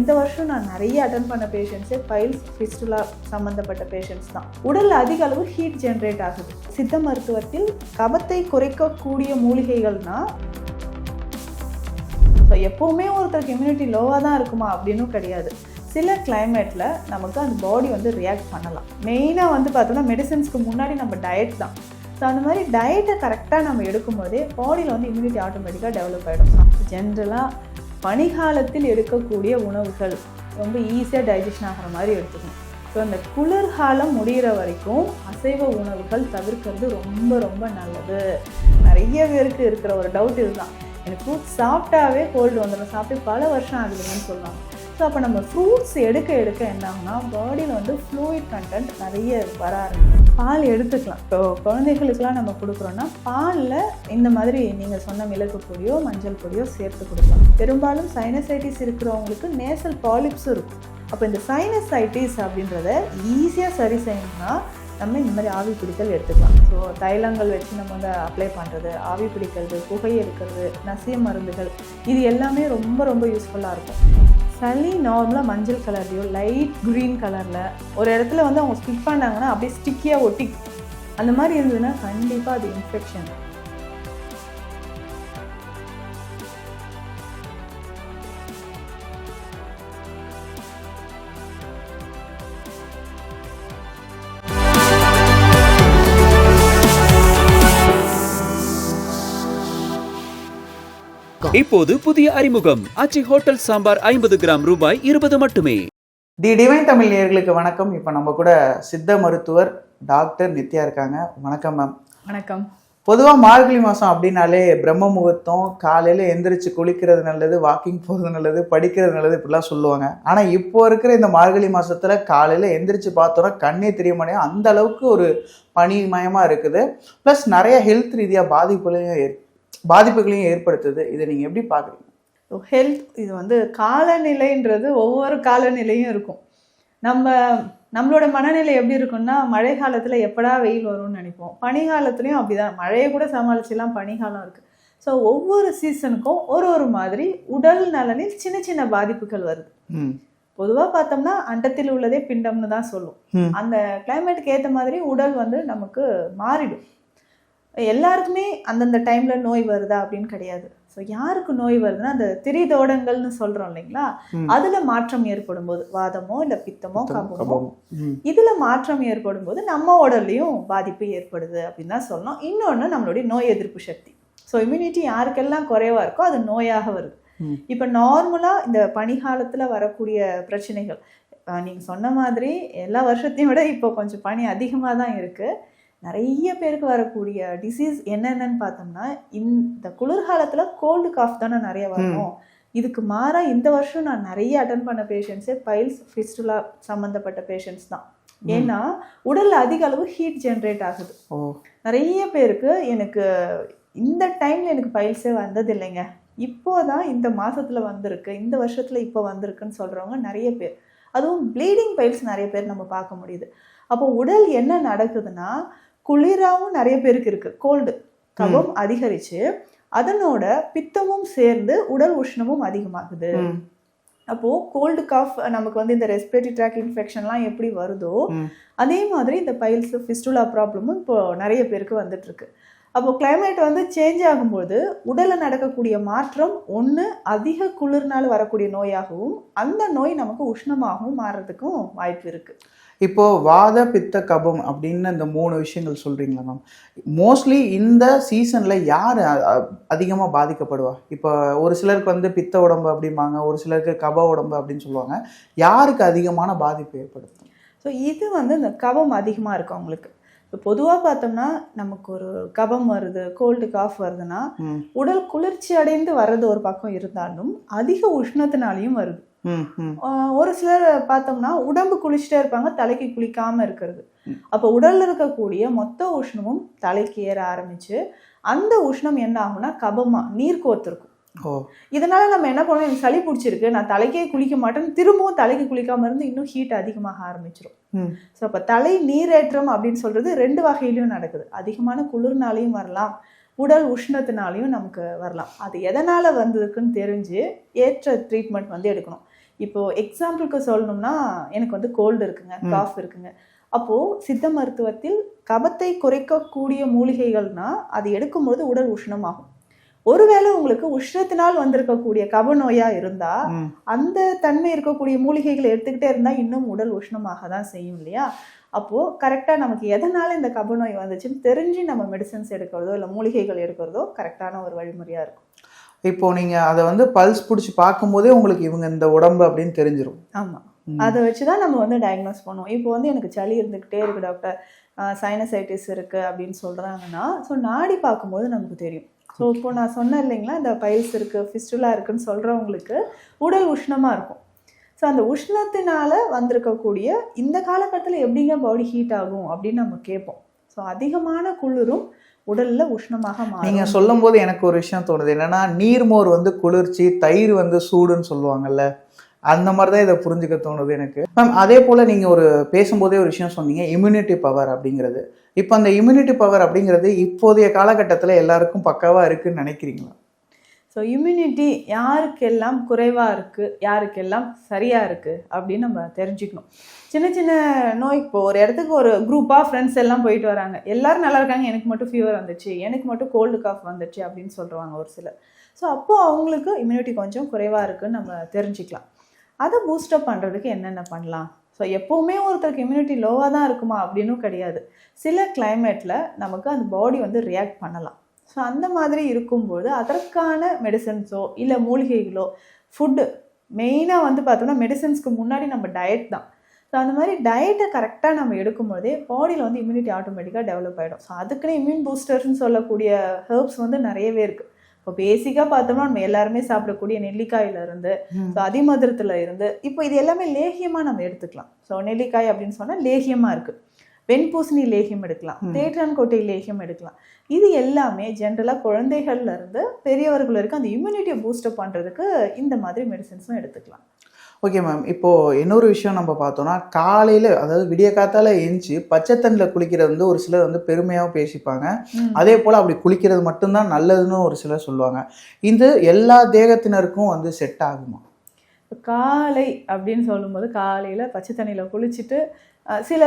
இந்த வருஷம் நான் நிறைய அட்டன் பண்ண பேஷண்ட்ஸே பைல்ஸ் ஃபிஸ்டுலா சம்மந்தப்பட்ட பேஷண்ட்ஸ் தான். உடலில் அதிக அளவு ஹீட் ஜென்ரேட் ஆகுது. சித்த மருத்துவத்தில் கபத்தை குறைக்கக்கூடிய மூலிகைகள்னா ஸோ எப்போவுமே ஒருத்தருக்கு இம்யூனிட்டி லோவாக தான் இருக்குமா அப்படின்னும் கிடையாது. சில கிளைமேட்டில் நமக்கு அந்த பாடி வந்து ரியாக்ட் பண்ணலாம். மெயினாக வந்து பார்த்தோம்னா மெடிசன்ஸ்க்கு முன்னாடி நம்ம டயட் தான். ஸோ அந்த மாதிரி டயட்டை கரெக்டாக நம்ம எடுக்கும்போதே பாடியில் வந்து இம்யூனிட்டி ஆட்டோமேட்டிக்காக டெவலப் ஆகிடும். ஜென்ரலாக பனிகாலத்தில் எடுக்கக்கூடிய உணவுகள் ரொம்ப ஈஸியாக டைஜஷன் ஆகிற மாதிரி எடுத்துக்கணும். ஸோ அந்த குளிர்காலம் முடிகிற வரைக்கும் அசைவ உணவுகள் தவிர்க்கிறது ரொம்ப ரொம்ப நல்லது. நிறைய பேருக்கு இருக்கிற ஒரு டவுட் இதுதான், எனக்கு ஃப்ரூட்ஸ் சாப்பிட்டாவே கோல்டு வந்துடும், சாப்பிட்டு பல வருஷம் ஆகுதுன்னு சொல்லுவாங்க. ஸோ அப்போ நம்ம ஃப்ரூட்ஸ் எடுக்க என்ன ஆகுனா பாடியில் வந்து ஃப்ளூயிட் கண்டென்ட் நிறைய வர ஆரம்பிக்கும். பால் எடுத்துக்கலாம். இப்போ குழந்தைகளுக்கெல்லாம் நம்ம கொடுக்குறோன்னா பாலில் இந்த மாதிரி நீங்கள் சொன்ன மிளகு பொடியோ மஞ்சள் பொடியோ சேர்த்து கொடுக்கலாம். பெரும்பாலும் சைனசைட்டிஸ் இருக்கிறவங்களுக்கு நேசல் பாலிப்ஸும் இருக்கும். அப்போ இந்த சைனசைட்டிஸ் அப்படின்றத ஈஸியாக சரி செய்யணும்னா நம்ம இந்த மாதிரி ஆவி பிடித்தல் எடுத்துக்கலாம். ஸோ தைலங்கள் வச்சு நம்ம வந்து அப்ளை பண்ணுறது, ஆவி பிடிக்கிறது, புகை எடுக்கிறது, நசிய மருந்துகள், இது எல்லாமே ரொம்ப ரொம்ப யூஸ்ஃபுல்லாக இருக்கும். சளி நார்மலாக மஞ்சள் கலர்லையோ லைட் க்ரீன் கலரில் ஒரு இடத்துல வந்து அவங்க ஸ்டிக் பண்ணாங்கன்னா அப்படியே ஸ்டிக்கியாக ஒட்டி அந்த மாதிரி இருந்ததுன்னா கண்டிப்பாக அது இன்ஃபெக்ஷன். இப்போது புதிய அறிமுகம் ஆச்சி ஹோட்டல் சாம்பார் 50 கிராம் ரூபாய் 20 மட்டுமே. தி டிவைன் தமிழ் நேயர்களுக்கு வணக்கம். இப்போ நம்ம கூட சித்த மருத்துவர் டாக்டர் நித்யா இருக்காங்க. வணக்கம் மேம். வணக்கம். பொதுவாக மார்கழி மாதம் அப்படின்னாலே பிரம்ம முகூர்த்தம், காலையில் எந்திரிச்சு குளிக்கிறது நல்லது, வாக்கிங் போகிறது நல்லது, படிக்கிறது நல்லது, இப்படிலாம் சொல்லுவாங்க. ஆனால் இப்போ இருக்கிற இந்த மார்கழி மாதத்தில் காலையில் எந்திரிச்சு பார்த்தோன்னா கண்ணே தெரிய மாட்டேங்க, அந்த அளவுக்கு ஒரு பனிமயமாக இருக்குது. ப்ளஸ் நிறைய ஹெல்த் ரீதியாக பாதிப்புகளையும் ஏற்படுத்துது. இதை நீங்கள் எப்படி பார்க்குறீங்க? ஹெல்த் இது வந்து காலநிலைன்றது ஒவ்வொரு காலநிலையும் இருக்கும். நம்மளோட மனநிலை எப்படி இருக்குன்னா, மழை காலத்தில் எப்படா வெயில் வரும்னு நினைப்போம். பனிகாலத்துலேயும் அப்படிதான், மழையை கூட சமாளிச்சுலாம் பனிகாலம் இருக்குது. ஸோ ஒவ்வொரு சீசனுக்கும் ஒரு மாதிரி உடல் நலனில் சின்ன சின்ன பாதிப்புகள் வருது. பொதுவாக பார்த்தோம்னா அண்டத்தில் உள்ளதே பிண்டம்னு தான் சொல்லும். அந்த கிளைமேட்டுக்கு ஏற்ற மாதிரி உடல் வந்து நமக்கு மாறிடும். எல்லாருக்குமே அந்தந்த டைம்ல நோய் வருதா அப்படின்னு கிடையாது. ஸோ யாருக்கு நோய் வருதுன்னா அந்த திரிதோடங்கள்னு சொல்றோம் இல்லைங்களா, அதுல மாற்றம் ஏற்படும் போது, வாதமோ இல்லை பித்தமோ கபமோ, இதுல மாற்றம் ஏற்படும் போது நம்ம உடல்லையும் பாதிப்பு ஏற்படுது அப்படின்னு தான் சொல்லணும். இன்னொன்று நம்மளுடைய நோய் எதிர்ப்பு சக்தி. ஸோ இம்யூனிட்டி யாருக்கெல்லாம் குறைவா இருக்கோ அது நோயாக வருது. இப்போ நார்மலா இந்த பனிகாலத்துல வரக்கூடிய பிரச்சனைகள் நீங்க சொன்ன மாதிரி எல்லா வருஷத்தையும் விட இப்போ கொஞ்சம் பனி அதிகமாக தான் இருக்கு. நிறைய பேருக்கு வரக்கூடிய டிசீஸ் என்னென்னு பார்த்தோம்னா, இந்த குளிர்காலத்தில் கோல்டு காஃப் தானே நிறைய வரணும். இதுக்கு மாறாக இந்த வருஷம் நான் நிறைய அட்டன் பண்ண பேஷண்ட்ஸே பைல்ஸ் ஃபிஸ்டுலா சம்மந்தப்பட்ட பேஷண்ட்ஸ் தான். ஏன்னா உடலில் அதிக அளவு ஹீட் ஜென்ரேட் ஆகுது. நிறைய பேருக்கு எனக்கு இந்த டைமில் எனக்கு பைல்ஸே வந்தது இல்லைங்க, இப்போதான் இந்த மாதத்தில் வந்திருக்கு, இந்த வருஷத்தில் இப்போ வந்திருக்குன்னு சொல்கிறவங்க நிறைய பேர். அதுவும் ப்ளீடிங் பைல்ஸ் நிறைய பேர் நம்ம பார்க்க முடியுது. அப்போ உடல் என்ன நடக்குதுன்னா, குளிராகவும் நிறைய பேருக்கு இருக்கு, கோல்டு கபம் அதிகரிச்சு அதனோட பித்தமும் சேர்ந்து உடல் உஷ்ணமும் அதிகமாகுது. அப்போ கோல்டு காஃப் நமக்கு வந்து இந்த ரெஸ்பிரேட்டரி ட்ராக் இன்ஃபெக்ஷன்லாம் எப்படி வருதோ அதே மாதிரி இந்த பைல்ஸ் ஃபிஸ்டுலா ப்ராப்ளமும் இப்போ நிறைய பேருக்கு வந்துட்டு இருக்கு. அப்போ கிளைமேட் வந்து சேஞ்ச் ஆகும்போது உடலில் நடக்கக்கூடிய மாற்றம் ஒன்று அதிக குளிர்னால வரக்கூடிய நோயாகவும் அந்த நோய் நமக்கு உஷ்ணமாகவும் மாறுறதுக்கும் வாய்ப்பு இருக்குது. இப்போது வாத பித்த கபம் அப்படின்னு இந்த 3 விஷயங்கள் சொல்கிறீங்களா மேம்? மோஸ்ட்லி இந்த சீசனில் யார் அதிகமாக பாதிக்கப்படுவா? இப்போ ஒரு சிலருக்கு வந்து பித்த உடம்பு அப்படிம்பாங்க, ஒரு சிலருக்கு கப உடம்பு அப்படின்னு சொல்லுவாங்க. யாருக்கு அதிகமான பாதிப்பு ஏற்படுத்தும்? ஸோ இது வந்து இந்த கபம் அதிகமாக இருக்கும் அவங்களுக்கு. இப்போ பொதுவாக பார்த்தோம்னா நமக்கு ஒரு கபம் வருது, கோல்டு காஃப் வருதுன்னா உடல் குளிர்ச்சி அடைந்து வர்றது ஒரு பக்கம் இருந்தாலும் அதிக உஷ்ணத்தினாலையும் வருது. ஒரு சிலர் பார்த்தோம்னா உடம்பு குளிச்சுட்டே இருப்பாங்க, தலைக்கு குளிக்காம இருக்கிறது. அப்போ உடல்ல இருக்கக்கூடிய மொத்த உஷ்ணமும் தலைக்கு ஏற ஆரம்பிச்சு அந்த உஷ்ணம் என்ன ஆகும்னா கபமா நீர் கோர்த்திருக்கும். இதனால நம்ம என்ன பண்ணுவோம், எனக்கு சளி பிடிச்சிருக்கு, நான் தலைக்கே குளிக்க மாட்டேன்னு திரும்பவும் தலைக்கு குளிக்காம இருந்து இன்னும் ஹீட் அதிகமாக ஆரம்பிச்சிடும். ஸோ அப்போ தலை நீரேற்றம் அப்படின்னு சொல்றது 2 வகையிலையும் நடக்குது. அதிகமான குளிர்னாலையும் வரலாம், உடல் உஷ்ணத்தினாலையும் நமக்கு வரலாம். அது எதனால வந்ததுக்குன்னு தெரிஞ்சு ஏற்ற ட்ரீட்மெண்ட் வந்து எடுக்கணும். இப்போ எக்ஸாம்பிளுக்கு சொல்லணும்னா எனக்கு வந்து கோல்டு இருக்குங்க, காஃப் இருக்குங்க. அப்போ சித்த மருத்துவத்தில் கபத்தை குறைக்கக்கூடிய மூலிகைகள்னா அது எடுக்கும்போது உடல் உஷ்ணமாகும். ஒருவேளை உங்களுக்கு உஷ்ணத்தினால் வந்திருக்கக்கூடிய கப நோயா இருந்தா அந்த தன்மை இருக்கக்கூடிய மூலிகைகளை எடுத்துக்கிட்டே இருந்தா இன்னும் உடல் உஷ்ணமாக தான் செய்யும் இல்லையா? அப்போ கரெக்டா நமக்கு எதனால இந்த கப நோய் வந்துச்சுன்னு தெரிஞ்சு நம்ம மெடிசன்ஸ் எடுக்கிறதோ இல்லை மூலிகைகள் எடுக்கிறதோ கரெக்டான ஒரு வழிமுறையா இருக்கும். இப்போ நீங்க அதை வந்து பல்ஸ் பிடிச்சி பார்க்கும்போதே உங்களுக்கு இவங்க இந்த உடம்பு அப்படின்னு தெரிஞ்சிடும். ஆமா, அதை வச்சுதான் நம்ம வந்து டயக்னோஸ் பண்ணுவோம். இப்போ வந்து எனக்கு சளி இருந்துகிட்டே இருக்கு டாக்டர், சைனசைட்டிஸ் இருக்கு அப்படின்னு சொல்றாங்கன்னா ஸோ நாடி பார்க்கும்போது நமக்கு தெரியும். ஸோ இப்போ நான் சொன்னேன் இல்லைங்களா, இந்த பைல்ஸ் இருக்கு, ஃபிஸ்டுலா இருக்குன்னு சொல்றவங்களுக்கு உடல் உஷ்ணமா இருக்கும். ஸோ அந்த உஷ்ணத்தினால வந்திருக்கக்கூடிய இந்த காலகட்டத்தில் எப்படிங்க பாடி ஹீட் ஆகும் அப்படின்னு நம்ம கேட்போம். ஸோ அதிகமான குளிரும் உடல்ல உஷ்ணமாக மாறும். நீங்க சொல்லும் போது எனக்கு ஒரு விஷயம் தோணுது, என்னன்னா நீர்மோர் வந்து குளிர்ச்சி, தயிர் வந்து சூடுன்னு சொல்லுவாங்கல்ல, அந்த மாதிரி தான் இதை புரிஞ்சுக்க தோணுது எனக்கு. மேம் அதே போல் நீங்கள் ஒரு பேசும்போதே ஒரு விஷயம் சொன்னீங்க, இம்யூனிட்டி பவர் அப்படிங்கிறது. இப்போ அந்த இம்யூனிட்டி பவர் அப்படிங்கிறது இப்போதைய காலகட்டத்தில் எல்லாருக்கும் பக்காவாக இருக்குன்னு நினைக்கிறீங்களா? ஸோ இம்யூனிட்டி யாருக்கெல்லாம் குறைவாக இருக்குது, யாருக்கெல்லாம் சரியாக இருக்குது அப்படின்னு நம்ம தெரிஞ்சுக்கணும். சின்ன சின்ன நோய், இப்போ ஒரு இடத்துக்கு ஒரு குரூப்பாக ஃப்ரெண்ட்ஸ் எல்லாம் போயிட்டு வராங்க, எல்லோரும் நல்லா இருக்காங்க, எனக்கு மட்டும் ஃபீவர் வந்துச்சு, எனக்கு மட்டும் கோல்டு காஃப் வந்துச்சு அப்படின்னு சொல்கிறாங்க ஒரு சிலர். ஸோ அப்போது அவங்களுக்கு இம்யூனிட்டி கொஞ்சம் குறைவாக இருக்குதுன்னு நம்ம தெரிஞ்சுக்கலாம். அதை பூஸ்டப் பண்ணுறதுக்கு என்னென்ன பண்ணலாம்? ஸோ எப்போவுமே ஒருத்தருக்கு இம்யூனிட்டி லோவாக தான் இருக்குமா அப்படின்னும் கிடையாது. சில கிளைமேட்டில் நமக்கு அந்த பாடி வந்து ரியாக்ட் பண்ணலாம். ஸோ அந்த மாதிரி இருக்கும்போது அதற்கான மெடிசன்ஸோ இல்லை மூலிகைகளோ, ஃபுட்டு மெயினாக வந்து பார்த்தோம்னா மெடிசன்ஸ்க்கு முன்னாடி நம்ம டயட் தான். ஸோ அந்த மாதிரி டயட்டை கரெக்டாக நம்ம எடுக்கும்போதே பாடியில் வந்து இம்யூனிட்டி ஆட்டோமேட்டிக்காக டெவலப் ஆகிடும். ஸோ அதுக்குன்னு இம்யூன் பூஸ்டர்ஸ்ன்னு சொல்லக்கூடிய ஹெர்ப்ஸ் வந்து நிறையவே இருக்குது. இப்போ பேசிக்காக பார்த்தோம்னா நம்ம எல்லாருமே சாப்பிடக்கூடிய நெல்லிக்காயிலிருந்து, ஸோ அதிமதுரத்தில் இருந்து, இப்போ இது எல்லாமே லேகியமாக நம்ம எடுத்துக்கலாம். ஸோ நெல்லிக்காய் அப்படின்னு சொன்னால் லேகியமாக இருக்குது. வெண்பூசணி லேகியம் எடுக்கலாம், தேற்றான்கோட்டை லேகியம் எடுக்கலாம். இது எல்லாமே ஜென்ரலாக குழந்தைகள்ல இருந்து பெரியவர்கள் வரைக்கும் அந்த இம்யூனிட்டியை பூஸ்டப் பண்ணுறதுக்கு இந்த மாதிரி மெடிசன்ஸும் எடுத்துக்கலாம். ஓகே மேம், இப்போது இன்னொரு விஷயம் நம்ம பார்த்தோன்னா, காலையில் அதாவது விடிய காத்தால எழுந்துச்சி பச்சை தண்ணியில் குளிக்கிறது வந்து ஒரு சிலர் வந்து பெருமையாக பேசிப்பாங்க. அதே போல் அப்படி குளிக்கிறது மட்டும்தான் நல்லதுன்னு ஒரு சிலர் சொல்லுவாங்க. இது எல்லா தேகத்தினருக்கும் வந்து செட் ஆகுமா? காலை அப்படின்னு சொல்லும்போது காலையில் பச்சை தண்ணியில் குளிச்சுட்டு சில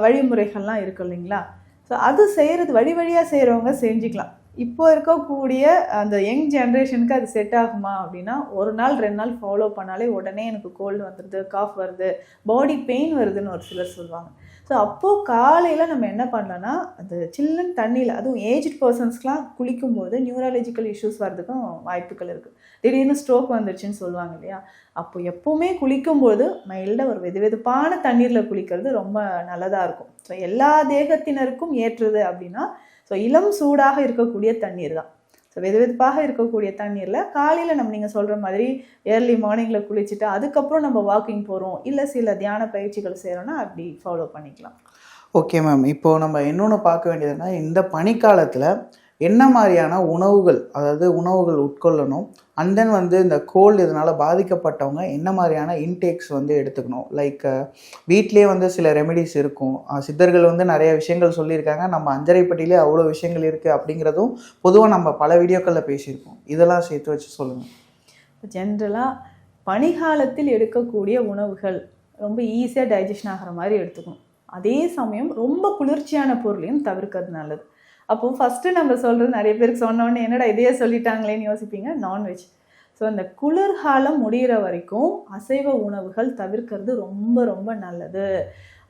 வழிமுறைகள்லாம் இருக்கு இல்லைங்களா? ஸோ அது செய்கிறது வழியாக செய்கிறவங்க செஞ்சுக்கலாம். இப்போ இருக்கக்கூடிய அந்த யங் ஜென்ரேஷனுக்கு அது செட் ஆகுமா அப்படின்னா, ஒரு நாள் 2 நாள் ஃபாலோ பண்ணாலே உடனே எனக்கு கோல்டு வந்துடுது, காஃப் வருது, பாடி பெயின் வருதுன்னு ஒரு சிலர் சொல்லுவாங்க. ஸோ அப்போது காலையில் நம்ம என்ன பண்ணலான்னா, அந்த சில்லுன்னு தண்ணியில், அதுவும் ஏஜ்ட் பர்சன்ஸ்க்கெலாம் குளிக்கும்போது நியூரலாஜிக்கல் இஷ்யூஸ் வர்றதுக்கும் வாய்ப்புகள் இருக்குது. திடீர்னு ஸ்ட்ரோக் வந்துடுச்சுன்னு சொல்லுவாங்க இல்லையா? அப்போ எப்போவுமே குளிக்கும்போது மைல்டாக ஒரு வெதுவெதுப்பான தண்ணீரில் குளிக்கிறது ரொம்ப நல்லதாக இருக்கும். ஸோ எல்லா தேகத்தினருக்கும் ஏற்றுது அப்படின்னா, ஸோ இளம் சூடாக இருக்கக்கூடிய தண்ணீர் தான். ஸோ வெதுவெதுப்பாக இருக்கக்கூடிய தண்ணீரில் காலையில் நம்ம நீங்கள் சொல்கிற மாதிரி ஏர்லி மார்னிங்கில் குளிச்சுட்டு அதுக்கப்புறம் நம்ம வாக்கிங் போகிறோம், இல்லை சில தியான பயிற்சிகள் செய்கிறோன்னா அப்படி ஃபாலோ பண்ணிக்கலாம். ஓகே மேம், இப்போது நம்ம இன்னொன்று பார்க்க வேண்டியதுன்னா, இந்த பனிக்காலத்தில் என்ன மாதிரியான உணவுகள், அதாவது உணவுகள் உட்கொள்ளணும், அண்ட் தென் வந்து இந்த கோல்டு இதனால் பாதிக்கப்பட்டவங்க என்ன மாதிரியான இன்டேக்ஸ் வந்து எடுத்துக்கணும்? லைக் வீட்லேயே வந்து சில ரெமெடிஸ் இருக்கும், சித்தர்கள் வந்து நிறைய விஷயங்கள் சொல்லியிருக்காங்க, நம்ம அஞ்சரைப்பட்டியிலே அவ்வளோ விஷயங்கள் இருக்குது அப்படிங்கிறதும் பொதுவாக நம்ம பல வீடியோக்களில் பேசியிருக்கோம். இதெல்லாம் சேர்த்து வச்சு சொல்லுங்கள். ஜென்ரலாக பனிகாலத்தில் எடுக்கக்கூடிய உணவுகள் ரொம்ப ஈஸியாக டைஜஷன் ஆகிற மாதிரி எடுத்துக்கணும். அதே சமயம் ரொம்ப குளிர்ச்சியான பொருளையும் தவிர்க்கிறது நல்லது. அப்போது ஃபஸ்ட்டு நம்ம சொல்கிறது, நிறைய பேருக்கு சொன்னோன்னே என்னடா இதையே சொல்லிட்டாங்களேன்னு யோசிப்பீங்க, நான்வெஜ். ஸோ அந்த குளிர்காலம் முடிகிற வரைக்கும் அசைவ உணவுகள் தவிர்க்கிறது ரொம்ப ரொம்ப நல்லது.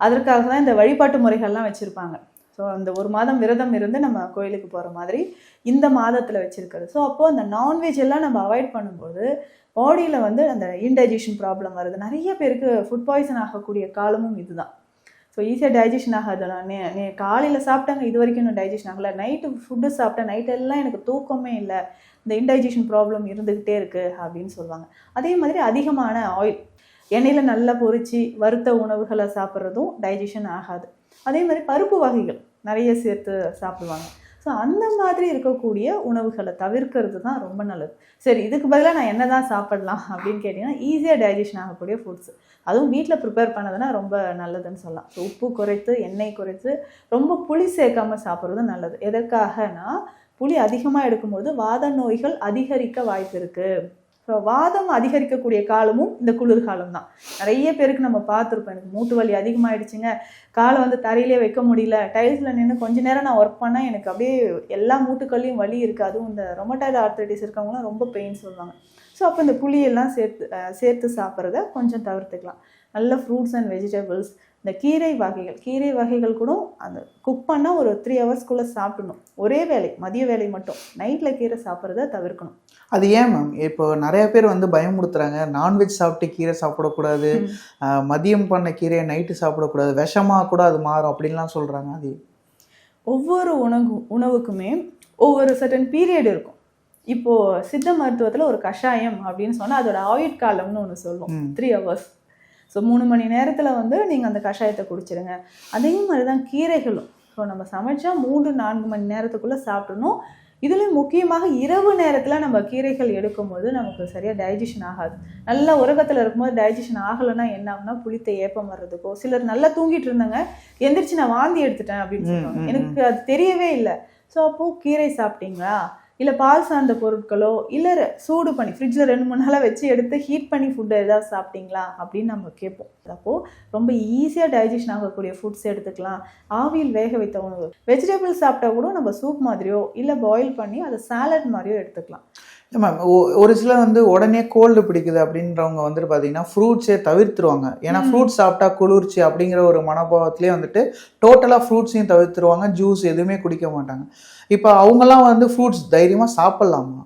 அதற்காக தான் இந்த வழிபாட்டு முறைகள்லாம் வச்சுருப்பாங்க. ஸோ அந்த ஒரு மாதம் விரதம் இருந்து நம்ம கோயிலுக்கு போகிற மாதிரி இந்த மாதத்தில் வச்சுருக்கிறது. ஸோ அப்போது அந்த நான்வெஜ் எல்லாம் நம்ம அவாய்ட் பண்ணும்போது பாடியில் வந்து அந்த இன்டைஜஷன் ப்ராப்ளம் வருது. நிறைய பேருக்கு ஃபுட் பாய்சன் ஆகக்கூடிய காலமும் இதுதான். ஸோ ஈஸியாக டைஜஷன் ஆகாது. நான் காலையில் சாப்பிட்டாங்க, இது வரைக்கும் இன்னும் டைஜஷன் ஆகலை, நைட்டு ஃபுட்டு சாப்பிட்டேன், நைட்டெல்லாம் எனக்கு தூக்கமே இல்லை, இந்த இன்டைஜஷன் ப்ராப்ளம் இருந்துக்கிட்டே இருக்குது அப்படின்னு சொல்லுவாங்க. அதே மாதிரி அதிகமான ஆயில், எண்ணெயில் நல்லா பொரிச்சு வறுத்த உணவுகளை சாப்பிட்றதும் டைஜஷன் ஆகாது. அதே மாதிரி பருப்பு வகைகள் நிறைய சேர்த்து சாப்பிடுவாங்க. ஸோ அந்த மாதிரி இருக்கக்கூடிய உணவுகளை தவிர்க்கிறது தான் ரொம்ப நல்லது. சரி, இதுக்கு பதிலாக நான் என்ன தான் சாப்பிடலாம் அப்படின்னு கேட்டிங்கன்னா, ஈஸியாக டைஜஷன் ஆகக்கூடிய ஃபுட்ஸ், அதுவும் வீட்டில் ப்ரிப்பேர் பண்ணதுன்னா ரொம்ப நல்லதுன்னு சொல்லலாம். ஸோ உப்பு குறைத்து, எண்ணெய் குறைத்து, ரொம்ப புளி சேர்க்காமல் சாப்பிட்றது நல்லது. எதற்காகனா, புளி அதிகமாக எடுக்கும்போது வாத நோய்கள் அதிகரிக்க வாய்ப்பு இருக்குது ஸோ வாதம் அதிகரிக்கக்கூடிய காலமும் இந்த குளிர்காலம் தான். நிறைய பேருக்கு நம்ம பார்த்துருப்போம், எனக்கு மூட்டு வலி அதிகமாகிடுச்சுங்க, காலை வந்து தரையிலே வைக்க முடியல, டைல்ஸில் நின்று கொஞ்ச நேரம் நான் ஒர்க் பண்ணால் எனக்கு அப்படியே எல்லா மூட்டுக்கள்லையும் வலி இருக்குது. அதுவும் இந்த ரொமட்டாய்டு ஆர்த்ரைட்டிஸ் இருக்கவங்களாம் ரொம்ப பெயின் சொல்லுவாங்க. ஸோ அப்போ இந்த புளியெல்லாம் சேர்த்து சாப்பிட்றத கொஞ்சம் தவிர்த்துக்கலாம். நல்ல ஃப்ரூட்ஸ் அண்ட் வெஜிடபிள்ஸ், இந்த கீரை வகைகள் கூட அந்த குக் பண்ணால் ஒரு 3 ஹவர்ஸ்க்குள்ளே சாப்பிடணும். ஒரே வேளை, மதிய வேலை மட்டும். நைட்டில் கீரை சாப்பிட்றத தவிர்க்கணும். அது ஏன் மேம்? இப்போ நிறைய பேர் வந்து பயமுடுத்துறாங்க, நான்வெஜ் சாப்பிட்டு கீரை சாப்பிடக்கூடாது, மதியம் பண்ண கீரையை நைட்டு சாப்பிடக்கூடாது, விஷமாக கூட அது மாறும் அப்படின்லாம் சொல்கிறாங்க. அது ஒவ்வொரு உணவுக்குமே ஒவ்வொரு சர்டன் பீரியட் இருக்கும். இப்போது சித்த மருத்துவத்தில் ஒரு கஷாயம் அப்படின்னு சொன்னால் அதோட ஆயுட்காலம்னு ஒன்று சொல்லுவோம், 3 ஹவர்ஸ். ஸோ 3 மணி நேரத்தில் வந்து நீங்கள் அந்த கஷாயத்தை குடிச்சிடுங்க. அதே மாதிரி தான் கீரைகளும். ஸோ நம்ம சமைச்சா 3-4 மணி நேரத்துக்குள்ளே சாப்பிடணும். இதுலேயும் முக்கியமாக இரவு நேரத்தில் நம்ம கீரைகள் எடுக்கும்போது நமக்கு சரியாக டைஜஷன் ஆகாது. நல்லா உறக்கத்தில் இருக்கும்போது டைஜஷன் ஆகலைன்னா என்ன ஆகுனா புளித்த ஏப்பம் வர்றதுக்கோ, சிலர் நல்லா தூங்கிட்டு இருந்தாங்க, எந்திரிச்சு நான் வாந்தி எடுத்துட்டேன் அப்படின்னு சொல்லுவாங்க. எனக்கு அது தெரியவே இல்லை. ஸோ அப்போது கீரை சாப்பிட்டீங்களா, இல்லை பால் சார்ந்த பொருட்களோ, இல்லை சூடு பண்ணி ஃப்ரிட்ஜில் 2-3 நாளாக வச்சு எடுத்து ஹீட் பண்ணி ஃபுட்டு ஏதாவது சாப்பிட்டீங்களா அப்படின்னு நம்ம கேட்போம். அப்போது ரொம்ப ஈஸியாக டைஜஷன் ஆகக்கூடிய ஃபுட்ஸ் எடுத்துக்கலாம். ஆவியில் வேக வைத்த உணவு, வெஜிடபிள்ஸ் சாப்பிட்டா கூட நம்ம சூப் மாதிரியோ இல்லை பாயில் பண்ணி அதை சாலட் மாதிரியோ எடுத்துக்கலாம். மேம், ஒரு சிலர் வந்து உடனே கோல்டு பிடிக்குது அப்படின்றவங்க வந்துட்டு பார்த்தீங்கன்னா ஃப்ரூட்ஸே தவிர்த்துருவாங்க. ஏன்னா ஃப்ரூட்ஸ் சாப்பிட்டா குளிர்ச்சி அப்படிங்கிற ஒரு மனோபாவத்திலே வந்துட்டு டோட்டலாக ஃப்ரூட்ஸையும் தவிர்த்துருவாங்க, ஜூஸ் எதுவுமே குடிக்க மாட்டாங்க. இப்போ அவங்கெல்லாம் வந்து ஃப்ரூட்ஸ் தைரியமாக சாப்பிட்லாமா?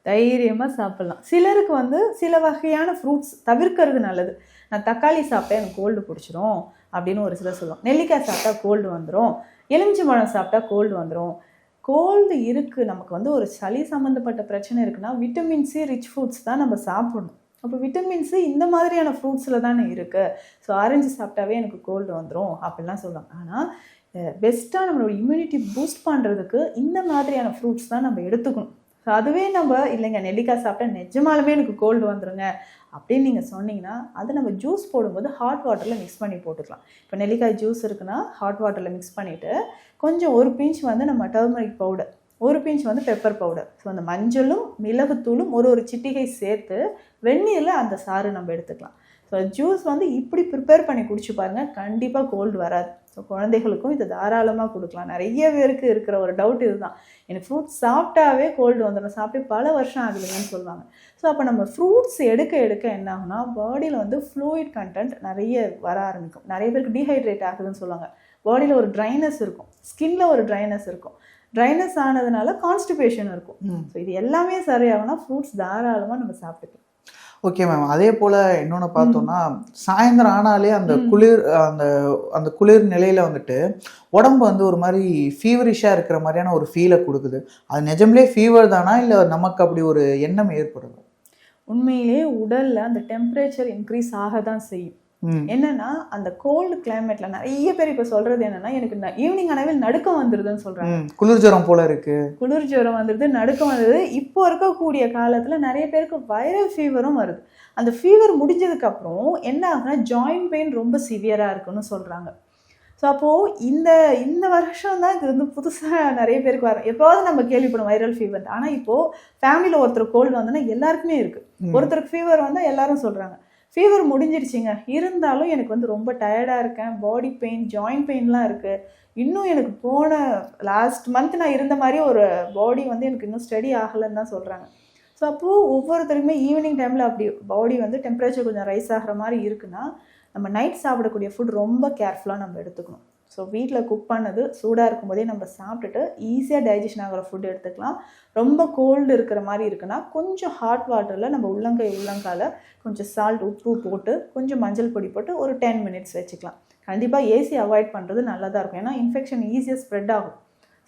தைரியமாக சாப்பிட்லாம். சிலருக்கு வந்து சில வகையான ஃப்ரூட்ஸ் தவிர்க்கிறது நல்லது. நான் தக்காளி சாப்பிட்டா எனக்கு கோல்டு பிடிச்சிரும் அப்படின்னு ஒரு சிலர் சொல்லுவாங்க. நெல்லிக்காய் சாப்பிட்டா கோல்டு வந்துடும், எலுமிச்சம்பழம் சாப்பிட்டா கோல்டு வந்துடும். கோல்டு இருக்குது, நமக்கு வந்து ஒரு சளி சம்மந்தப்பட்ட பிரச்சனை இருக்குன்னா விட்டமின் சி ரிச் ஃப்ரூட்ஸ் தான் நம்ம சாப்பிடணும். அப்போ விட்டமின் சி இந்த மாதிரியான ஃப்ரூட்ஸில் தானே இருக்குது. ஸோ ஆரஞ்சு சாப்பிட்டாவே எனக்கு கோல்டு வந்துடும் அப்படிலாம் சொல்லுவாங்க. ஆனால் பெஸ்ட்டாக நம்மளோட இம்யூனிட்டி பூஸ்ட் பண்ணுறதுக்கு இந்த மாதிரியான ஃப்ரூட்ஸ் தான் நம்ம எடுத்துக்கணும். ஸோ அதுவே நம்ம இல்லைங்க நெல்லிக்காய் சாப்பிட்டா நிஜமாலுமே எனக்கு கோல்டு வந்துடுங்க அப்படின்னு நீங்கள் சொன்னீங்கன்னா அதை நம்ம ஜூஸ் போடும்போது ஹாட் வாட்டரில் மிக்ஸ் பண்ணி போட்டுக்கலாம். இப்போ நெல்லிக்காய் ஜூஸ் இருக்குன்னா ஹாட் வாட்டரில் மிக்ஸ் பண்ணிவிட்டு கொஞ்சம் 1 பிஞ்ச் வந்து நம்ம டர்மரிக் பவுடர், 1 பிஞ்ச் வந்து பெப்பர் பவுடர், ஸோ அந்த மஞ்சளும் மிளகுத்தூளும் ஒரு சிட்டிகை சேர்த்து வெந்நீரில் அந்த சாறு நம்ம எடுத்துக்கலாம். ஸோ ஜூஸ் வந்து இப்படி ப்ரிப்பேர் பண்ணி குடிச்சு பாருங்கள், கண்டிப்பாக கோல்டு வராது. ஸோ குழந்தைகளுக்கும் இதை தாராளமாக கொடுக்கலாம். நிறைய பேருக்கு இருக்கிற ஒரு டவுட் இதுதான், எனக்கு ஃப்ரூட்ஸ் சாப்பிட்டாவே கோல்டு வந்துடும், சாப்பிட்டு பல வருஷம் ஆகுதுங்கன்னு சொல்லுவாங்க. ஸோ அப்போ நம்ம ஃப்ரூட்ஸ் எடுக்க என்ன ஆகுனா பாடியில் வந்து ஃப்ளூயிட் கண்டென்ட் நிறைய வர ஆரம்பிக்கும். நிறைய பேருக்கு டீஹைட்ரேட் ஆகுதுன்னு சொல்லுவாங்க. பாடியில் ஒரு ட்ரைனஸ் இருக்கும், ஸ்கின்ல ஒரு ட்ரைனஸ் இருக்கும். ட்ரைனஸ் ஆனதுனால கான்ஸ்டிபேஷன் இருக்கும். ஸோ இது எல்லாமே சரியாகும்னா ஃப்ரூட்ஸ் தாராளமாக நம்ம சாப்பிட்டுக்கலாம். ஓகே மேம், அதே போல் இன்னொன்று பார்த்தோன்னா சாயந்தரம் ஆனாலே அந்த அந்த குளிர் நிலையில் வந்துட்டு உடம்பு வந்து ஒரு மாதிரி ஃபீவரிஷாக இருக்கிற மாதிரியான ஒரு ஃபீலை கொடுக்குது. அது நிஜம்லே ஃபீவர் தானா இல்லை நமக்கு அப்படி ஒரு எண்ணம் ஏற்படுது? உண்மையிலே உடலில் அந்த டெம்பரேச்சர் இன்க்ரீஸ் ஆக தான் செய்யும். என்னன்னா அந்த கோல்டு கிளைமேட்ல நிறைய பேர் இப்ப சொல்றது என்னன்னா எனக்கு ஈவினிங் ஆனவே நடுக்கம் வந்துருதுன்னு சொல்றாங்க. குளிர் ஜுரம் போல இருக்கு, குளிர் ஜுரம் வந்துருது, நடுக்கம் வந்துருது. இப்போ இருக்கக்கூடிய காலத்துல நிறைய பேருக்கு வைரல் ஃபீவரும் வருது. அந்த ஃபீவர் முடிஞ்சதுக்கு அப்புறம் என்ன ஆகுனா ஜாயிண்ட் பெயின் ரொம்ப சிவியரா இருக்குன்னு சொல்றாங்க. ஸோ அப்போது இந்த வருஷம் தான் இது வந்து புதுசாக நிறைய பேருக்கு வரும். எப்போவாவது நம்ம கேள்விப்படும் வைரல் ஃபீவர். ஆனால் இப்போது ஃபேமிலியில் ஒருத்தர் கோல்டு வந்தோன்னா எல்லாருக்குமே இருக்குது. ஒருத்தருக்கு ஃபீவர் வந்தால் எல்லாரும் சொல்கிறாங்க ஃபீவர் முடிஞ்சிருச்சிங்க, இருந்தாலும் எனக்கு வந்து ரொம்ப டயர்டாக இருக்கேன், பாடி பெயின், ஜாயிண்ட் பெயின்லாம் இருக்குது, இன்னும் எனக்கு போன லாஸ்ட் மந்த் நான் இருந்த மாதிரி ஒரு பாடி வந்து எனக்கு இன்னும் ஸ்டடி ஆகலைன்னு தான் சொல்கிறாங்க. ஸோ அப்போது ஒவ்வொருத்தருக்குமே ஈவினிங் டைமில் அப்படி பாடி வந்து டெம்பரேச்சர் கொஞ்சம் ரைஸ் ஆகிற மாதிரி இருக்குன்னா நம்ம நைட் சாப்பிடக்கூடிய ஃபுட் ரொம்ப கேர்ஃபுல்லாக நம்ம எடுத்துக்கணும். ஸோ வீட்டில் குக் பண்ணது சூடாக இருக்கும்போதே நம்ம சாப்பிட்டுட்டு ஈஸியாக டைஜஷன் ஆகிற ஃபுட் எடுத்துக்கலாம். ரொம்ப கோல்டு இருக்கிற மாதிரி இருக்குன்னா கொஞ்சம் ஹாட் வாட்டரில் நம்ம உள்ளங்கால கொஞ்சம் சால்ட், உப்பு போட்டு கொஞ்சம் மஞ்சள் பொடி போட்டு ஒரு 10 மினிட்ஸ் வச்சுக்கலாம். கண்டிப்பாக ஏசி அவாய்ட் பண்ணுறது நல்லதாக இருக்கும், ஏன்னா இன்ஃபெக்ஷன் ஈஸியாக ஸ்ப்ரெட் ஆகும்.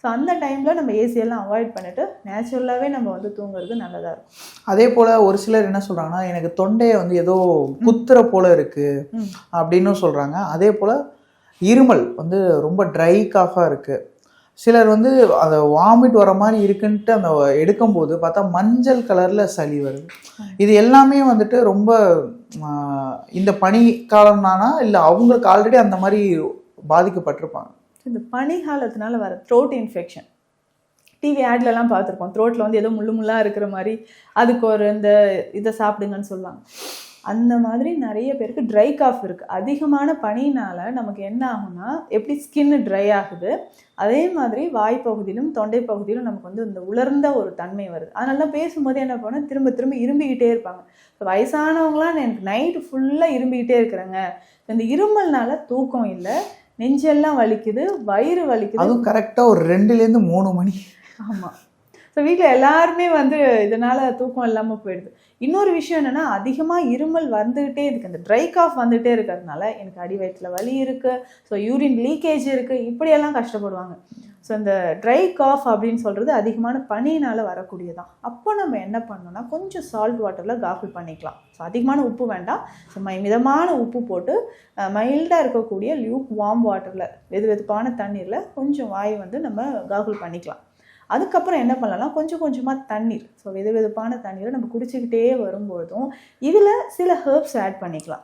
ஸோ அந்த டைமில் நம்ம ஏசியெல்லாம் அவாய்ட் பண்ணிவிட்டு நேச்சுரலாகவே நம்ம வந்து தூங்குறது நல்லதாக இருக்கும். அதே போல் ஒரு சிலர் என்ன சொல்கிறாங்கன்னா எனக்கு தொண்டையை வந்து ஏதோ குத்துற போல் இருக்குது அப்படின்னு சொல்கிறாங்க. அதே போல் இருமல் வந்து ரொம்ப ட்ரை காஃபாக இருக்குது. சிலர் வந்து அதை வாமிட் வர மாதிரி இருக்குன்ட்டு அந்த எடுக்கும்போது பார்த்தா மஞ்சள் கலரில் சளி வருது. இது எல்லாமே வந்துட்டு ரொம்ப இந்த பனி காலம் தானா இல்லை அவங்களுக்கு ஆல்ரெடி அந்த மாதிரி பாதிக்கப்பட்டிருப்பாங்க? இந்த பனி காலத்தினால வர த்ரோட் இன்ஃபெக்ஷன், டிவி ஆட்லலாம் பார்த்துருப்போம், த்ரோட்டில் வந்து ஏதோ முள்ளாக இருக்கிற மாதிரி அதுக்கு ஒரு இந்த இதை சாப்பிடுங்கன்னு சொல்லுவாங்க. அந்த மாதிரி நிறைய பேருக்கு ட்ரை காஃப் இருக்குது. அதிகமான பனினால் நமக்கு என்ன ஆகும்னா, எப்படி ஸ்கின்னு ட்ரை ஆகுது, அதே மாதிரி வாய்ப்பகுதியிலும் தொண்டை பகுதியிலும் நமக்கு வந்து இந்த உலர்ந்த ஒரு தன்மை வருது. அதனால தான் பேசும்போது என்ன பண்ணால் திரும்ப திரும்ப இரும்பிக்கிட்டே இருப்பாங்க. இப்போ வயசானவங்களாம் எனக்கு நைட்டு ஃபுல்லாக இரும்பிக்கிட்டே இருக்கிறேங்க, இந்த இருமல்னால தூக்கம் இல்லை, நெஞ்செல்லாம் வலிக்குது, வயிறு வலிக்குது. அதுவும் கரெக்டாக ஒரு 2லேருந்து 3 மணி. ஆமாம். ஸோ வீட்டில் எல்லாருமே வந்து இதனால் தூக்கம் இல்லாமல் போயிடுது. இன்னொரு விஷயம் என்னென்னா, அதிகமாக இருமல் வந்துகிட்டே இருக்குது, அந்த ட்ரை காஃப் வந்துகிட்டே இருக்கிறதுனால எனக்கு அடி வயிற்றில் வலி இருக்குது, ஸோ யூரின் லீக்கேஜ் இருக்குது, இப்படியெல்லாம் கஷ்டப்படுவாங்க. ஸோ இந்த ட்ரை காஃப் அப்படின்னு சொல்கிறது அதிகமான பனினால் வரக்கூடியதான். அப்போ நம்ம என்ன பண்ணோம்னா, கொஞ்சம் சால்ட் வாட்டரில் கார்கிள் பண்ணிக்கலாம். ஸோ அதிகமான உப்பு வேண்டாம், ஸோ மிதமான உப்பு போட்டு மைல்டாக இருக்கக்கூடிய லியூக் வார்ம் வாட்டரில், வெது வெதுப்பான தண்ணீரில் கொஞ்சம் வாய் வந்து நம்ம கார்கிள் பண்ணிக்கலாம். அதுக்கப்புறம் என்ன பண்ணலாம், கொஞ்சம் கொஞ்சமாக தண்ணீர், ஸோ வெது வெதுப்பான தண்ணீரை நம்ம குடிச்சிக்கிட்டே வரும்போதும் இதில் சில ஹெர்ப்ஸ் ஆட் பண்ணிக்கலாம்.